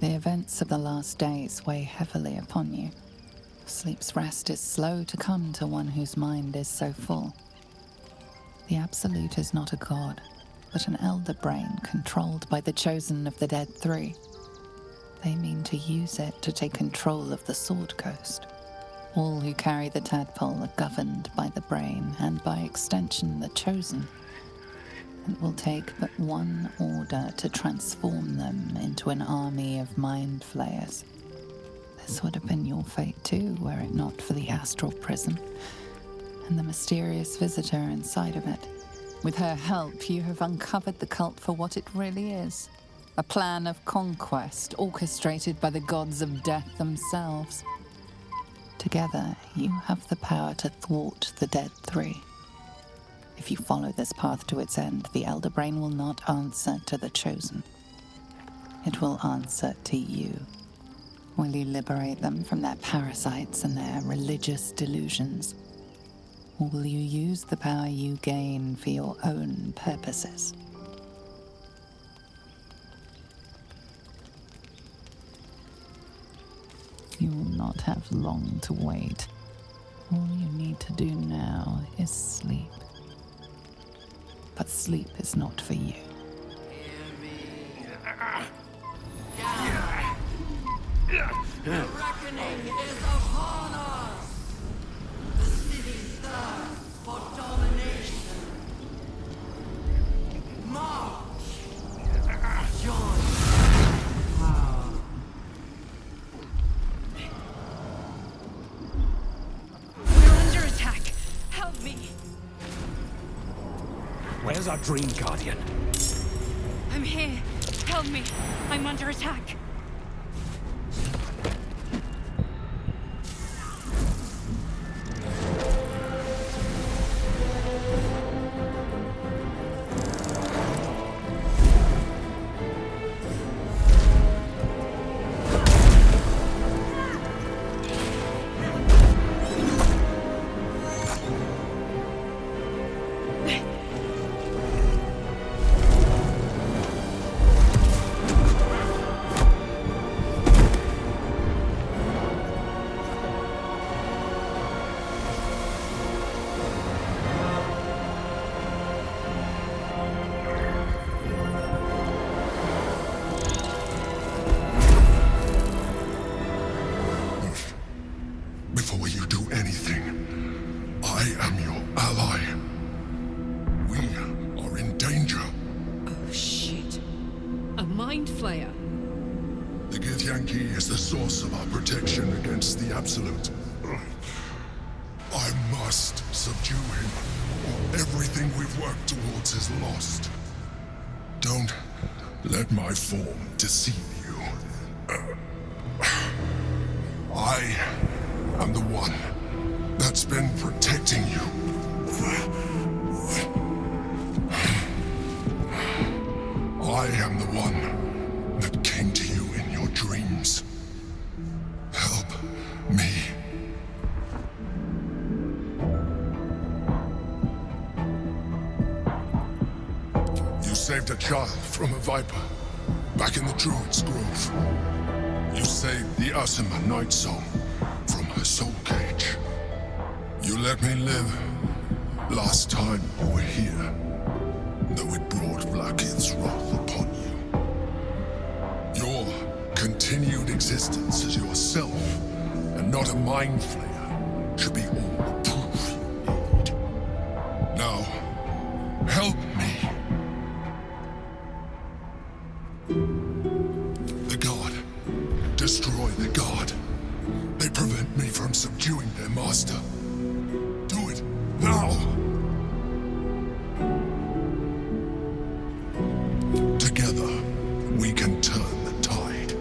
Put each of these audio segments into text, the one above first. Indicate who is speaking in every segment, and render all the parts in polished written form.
Speaker 1: The events of the last days weigh heavily upon you. Sleep's rest is slow to come to one whose mind is so full. The Absolute is not a god, but an elder brain controlled by the chosen of the Dead Three. They mean to use it to take control of the Sword Coast. All who carry the tadpole are governed by the brain, and by extension the chosen. It will take but one order to transform them into an army of mind flayers. This would have been your fate too, were it not for the astral prison and the mysterious visitor inside of it. With her help, you have uncovered the cult for what it really is. A plan of conquest orchestrated by the gods of death themselves. Together, you have the power to thwart the Dead Three. If you follow this path to its end, the Elder Brain will not answer to the Chosen. It will answer to you. Will you liberate them from their parasites and their religious delusions? Or will you use the power you gain for your own purposes? You will not have long to wait. All you need to do now is sleep. But sleep is not for you.
Speaker 2: The reckoning is upon us! The city thirsts for domination. March! Join power.
Speaker 3: We're under attack! Help me!
Speaker 4: Where's our Dream Guardian?
Speaker 3: I'm here! Help me! I'm under attack!
Speaker 5: Before you do anything, I am your ally. We are in danger.
Speaker 3: Oh shit. A mind flayer.
Speaker 5: The Githyanki is the source of our protection against the Absolute. I must subdue him, or everything we've worked towards is lost. Don't let my form deceive you. I am the one that's been protecting you. I am the one that came to you in your dreams. Help me. You saved a child from a viper back in the Druid's Grove. You saved the Asima Night Song from her soul cage. You let me live last time you were here, though it brought Blackith's wrath upon you. Your continued existence as yourself, and not a mind flayer, should be all the proof you need. Now, help me. The God. Destroy the God. They prevent me from subduing their master. Do it now! Together, we can turn the tide.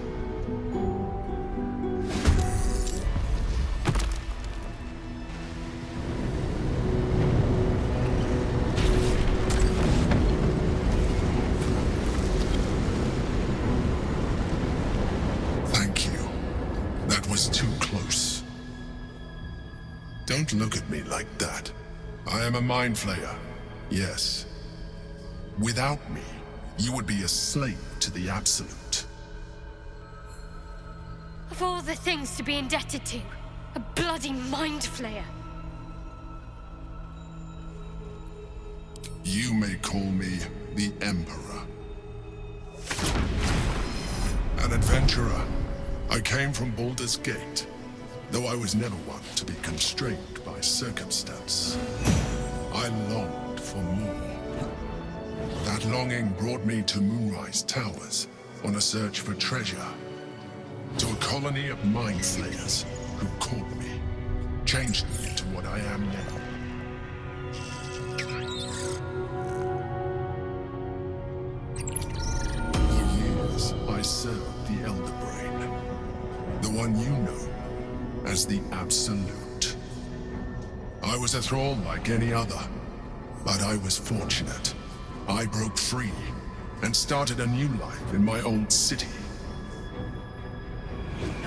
Speaker 5: Thank you. That was too close. Don't look at me like that. I am a mind flayer, yes. Without me, you would be a slave to the Absolute.
Speaker 3: Of all the things to be indebted to, a bloody mind flayer.
Speaker 5: You may call me the Emperor. An adventurer. I came from Baldur's Gate, though I was never one to be constrained by circumstance. I longed for more. That longing brought me to Moonrise Towers on a search for treasure. To a colony of mind flayers who caught me, changed me into what I am now. For years, I served the Elder Brain, the one you know as the Absolute. I was a thrall like any other, but I was fortunate. I broke free and started a new life in my old city.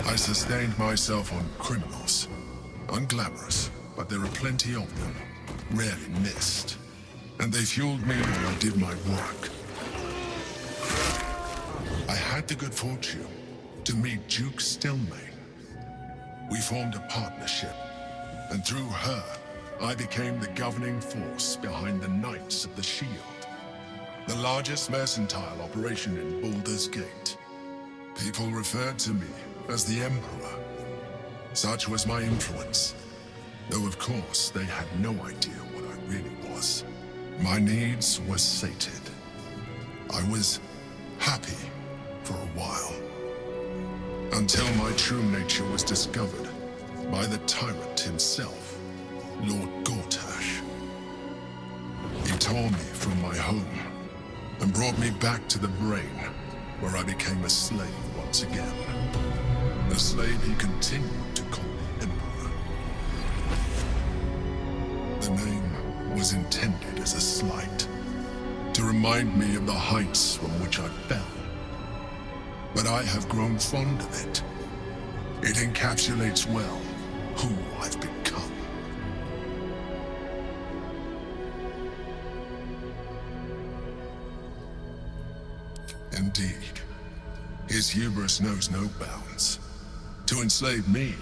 Speaker 5: I sustained myself on criminals. Unglamorous, but there are plenty of them, rarely missed. And they fueled me while I did my work. I had the good fortune to meet Duke Stelmane. We formed a partnership, and through her, I became the governing force behind the Knights of the Shield, the largest mercantile operation in Baldur's Gate. People referred to me as the Emperor. Such was my influence, though of course they had no idea what I really was. My needs were sated. I was happy for a while, until my true nature was discovered by the tyrant himself, Lord Gortash. He tore me from my home and brought me back to the Brain, where I became a slave once again. A slave he continued to call the Emperor. The name was intended as a slight, to remind me of the heights from which I fell. But I have grown fond of it. It encapsulates well who I've become. Indeed, his hubris knows no bounds. To enslave me,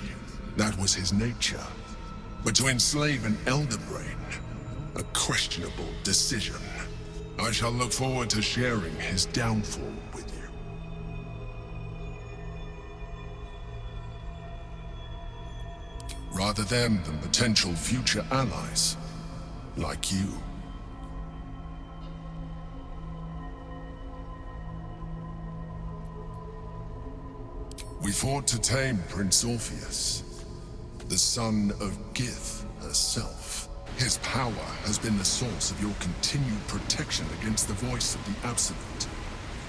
Speaker 5: that was his nature. But to enslave an Elder Brain, a questionable decision. I shall look forward to sharing his downfall with you. Rather them than potential future allies, like you. We fought to tame Prince Orpheus, the son of Gith herself. His power has been the source of your continued protection against the voice of the Absolute.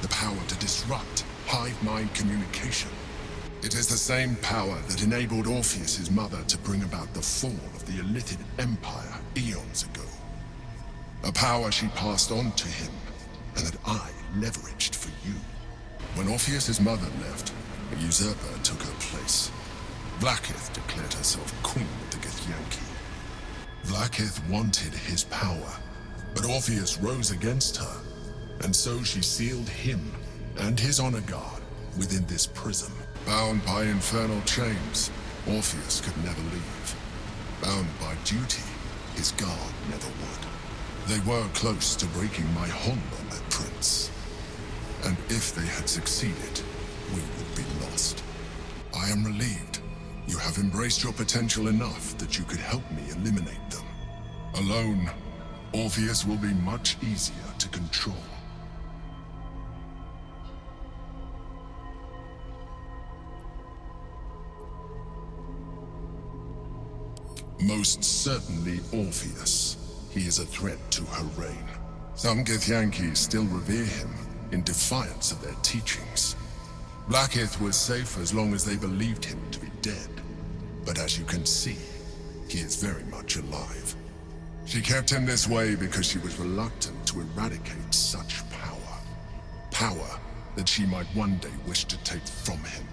Speaker 5: The power to disrupt hive mind communication. It is the same power that enabled Orpheus's mother to bring about the fall of the Illithid Empire eons ago. A power she passed on to him, and that I leveraged for you. When Orpheus's mother left, a usurper took her place. Blackith declared herself queen of the Githyanki. Blackith wanted his power, but Orpheus rose against her, and so she sealed him and his honor guard within this prison. Bound by infernal chains, Orpheus could never leave. Bound by duty, his guard never would. They were close to breaking my hold on that prince. And if they had succeeded, we would be lost. I am relieved. You have embraced your potential enough that you could help me eliminate them. Alone, Orpheus will be much easier to control. Most certainly Orpheus. He is a threat to her reign. Some Githyanki still revere him in defiance of their teachings. Blackith was safe as long as they believed him to be dead. But as you can see, he is very much alive. She kept him this way because she was reluctant to eradicate such power. Power that she might one day wish to take from him.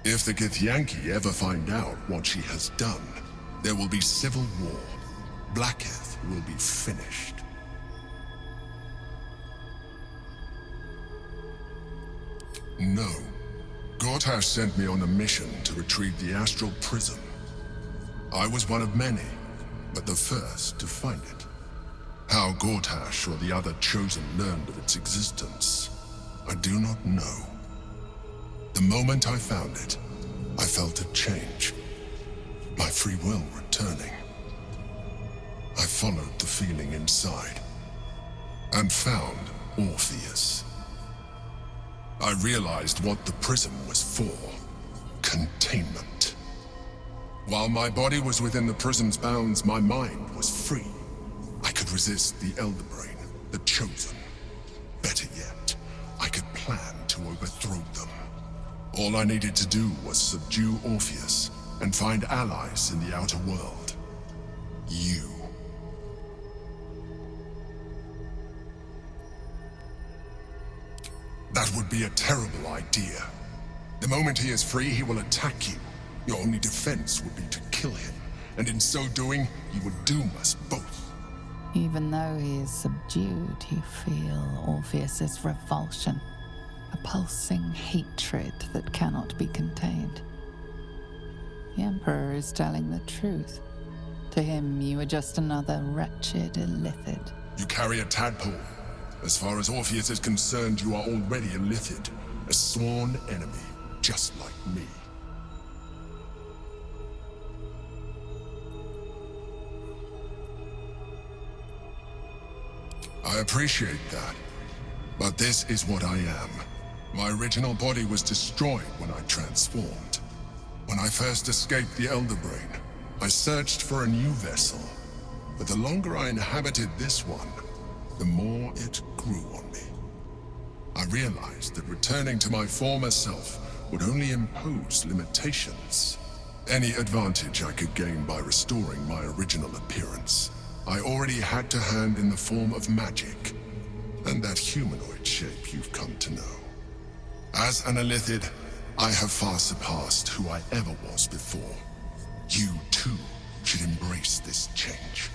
Speaker 5: If the Githyanki ever find out what she has done, there will be civil war. Blackith will be finished. No. Gortash sent me on a mission to retrieve the astral prism. I was one of many, but the first to find it. How Gortash or the other chosen learned of its existence, I do not know. The moment I found it, I felt a change. My free will returning. I followed the feeling inside and found Orpheus. I realized what the prism was for. Containment. While my body was within the prism's bounds, my mind was free. I could resist the Elder Brain, the Chosen. Better yet, I could plan to overthrow them. All I needed to do was subdue Orpheus and find allies in the outer world. You. That would be a terrible idea. The moment he is free, he will attack you. Your only defense would be to kill him, and in so doing, he would doom us both.
Speaker 1: Even though he is subdued, you feel Orpheus's revulsion, a pulsing hatred that cannot be contained. The Emperor is telling the truth. To him, you are just another wretched illithid.
Speaker 5: You carry a tadpole. As far as Orpheus is concerned, you are already a illithid, a sworn enemy, just like me. I appreciate that, but this is what I am. My original body was destroyed when I transformed. When I first escaped the Elder Brain, I searched for a new vessel, but the longer I inhabited this one, the more it grew on me. I realized that returning to my former self would only impose limitations. Any advantage I could gain by restoring my original appearance, I already had to hand in the form of magic, and that humanoid shape you've come to know. As an illithid, I have far surpassed who I ever was before. You, too, should embrace this change.